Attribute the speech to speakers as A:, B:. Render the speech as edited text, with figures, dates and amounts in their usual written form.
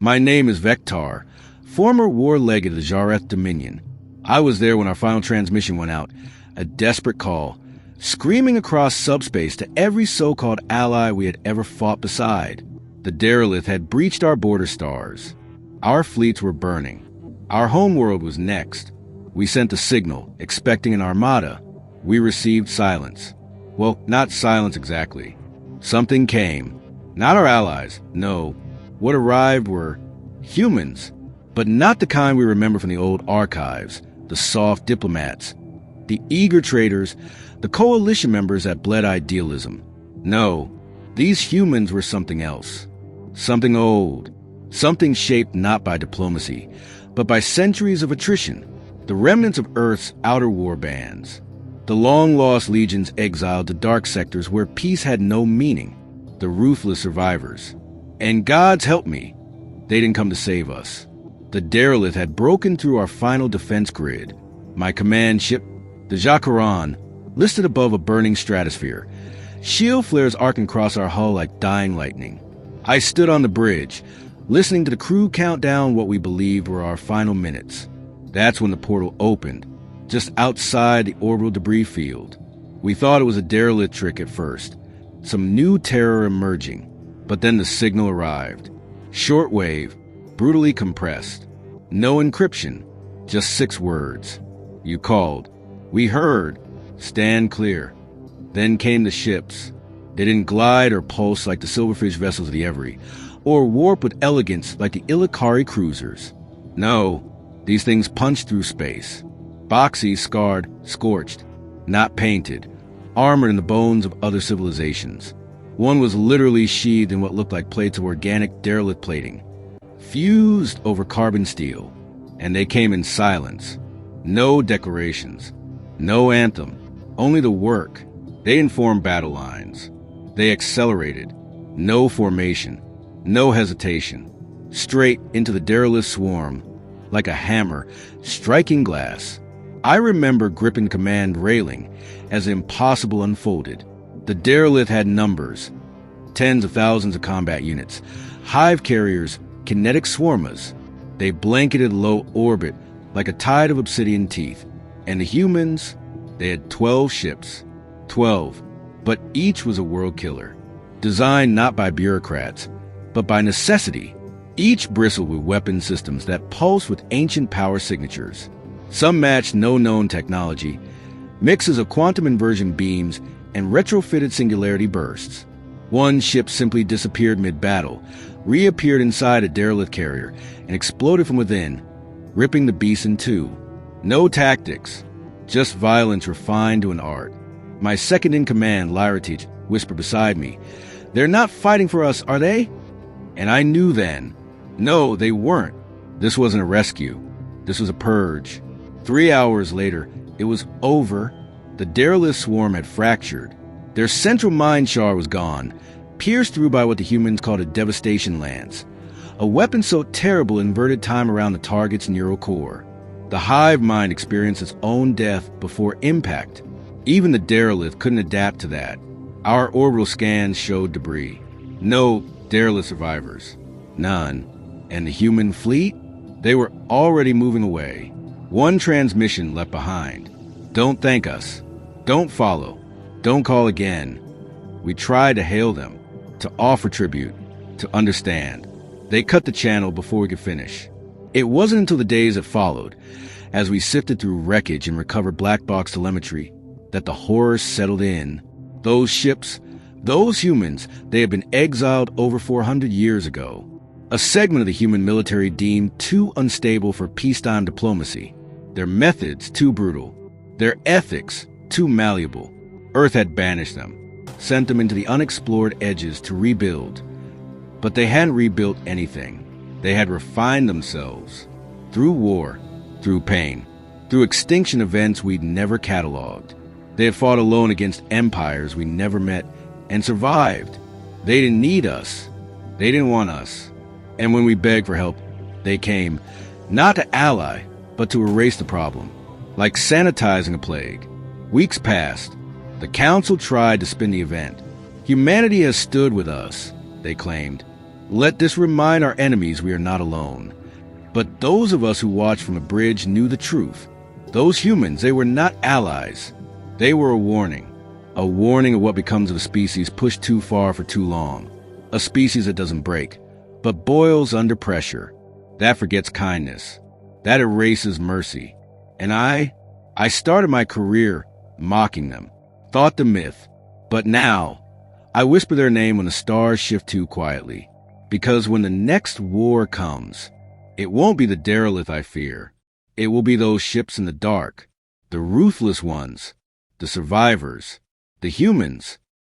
A: My name is Vectar, former war-leg of the Jareth Dominion. I was there when our final transmission went out, a desperate call, screaming across subspace to every so-called ally we had ever fought beside. The derelith had breached our border stars. Our fleets were burning. Our homeworld was next. We sent a signal, expecting an armada. We received silence. Well, not silence exactly. Something came. Not our allies, no. What arrived were humans, but not the kind we remember from the old archives, the soft diplomats, the eager traders, the coalition members that bled idealism. No, these humans were something else. Something old. Something shaped not by diplomacy, but by centuries of attrition, the remnants of Earth's outer war bands. The long-lost legions exiled to dark sectors where peace had no meaning, the ruthless survivors. And God's help me, they didn't come to save us. The derelith had broken through our final defense grid. My command ship, the Jacaran, listed above a burning stratosphere. Shield flares arcing across our hull like dying lightning. I stood on the bridge, listening to the crew count down what we believed were our final minutes. That's when the portal opened, just outside the orbital debris field. We thought it was a derelith trick at first, some new terror emerging, but then the signal arrived. Shortwave, brutally compressed. No encryption, just 6 words. You called. We heard. Stand clear. Then came the ships. They didn't glide or pulse like the silverfish vessels of the Every, or warp with elegance like the Illikari cruisers. No, these things punched through space. Boxy, scarred, scorched, not painted, armored in the bones of other civilizations. One was literally sheathed in what looked like plates of organic derelith plating, fused over carbon steel, and they came in silence. No declarations, no anthem, only the work. They informed battle lines. They accelerated. No formation, no hesitation. Straight into the derelith swarm, like a hammer, striking glass. I remember gripping command railing as the impossible unfolded. The derelith had numbers, tens of thousands of combat units, hive carriers, kinetic swarmers. They blanketed low orbit like a tide of obsidian teeth. And the humans, they had 12 ships. 12, but each was a world killer, designed not by bureaucrats, but by necessity. Each bristled with weapon systems that pulsed with ancient power signatures. Some matched no known technology, mixes of quantum inversion beams and retrofitted singularity bursts. One ship simply disappeared mid-battle, reappeared inside a derelith carrier, and exploded from within, ripping the beast in two. No tactics, just violence refined to an art. My second-in-command, Lyratich, whispered beside me, "They're not fighting for us, are they?" And I knew then. No, they weren't. This wasn't a rescue. This was a purge. 3 hours later, it was over. The derelith swarm had fractured. Their central mind shard was gone, pierced through by what the humans called a devastation lance, a weapon so terrible it inverted time around the target's neural core. The hive mind experienced its own death before impact. Even the derelith couldn't adapt to that. Our orbital scans showed debris. No derelith survivors. None. And the human fleet? They were already moving away. One transmission left behind. Don't thank us. Don't follow. Don't call again. We tried to hail them, to offer tribute, to understand. They cut the channel before we could finish. It wasn't until the days that followed, as we sifted through wreckage and recovered black box telemetry, that the horror settled in. Those ships, those humans, they had been exiled over 400 years ago. A segment of the human military deemed too unstable for peacetime diplomacy. Their methods too brutal. Their ethics too malleable. Earth had banished them, sent them into the unexplored edges to rebuild. But they hadn't rebuilt anything. They had refined themselves. Through war, through pain, through extinction events we'd never cataloged. They had fought alone against empires we never met and survived. They didn't need us. They didn't want us. And when we begged for help, they came, not to ally, but to erase the problem, like sanitizing a plague. Weeks passed. The Council tried to spin the event. Humanity has stood with us, they claimed. Let this remind our enemies we are not alone. But those of us who watched from a bridge knew the truth. Those humans, they were not allies. They were a warning of what becomes of a species pushed too far for too long. A species that doesn't break, but boils under pressure. That forgets kindness. That erases mercy. And I started my career mocking them, thought the myth. But now, I whisper their name when the stars shift too quietly. Because when the next war comes, it won't be the derelict I fear. It will be those ships in the dark, the ruthless ones, the survivors, the humans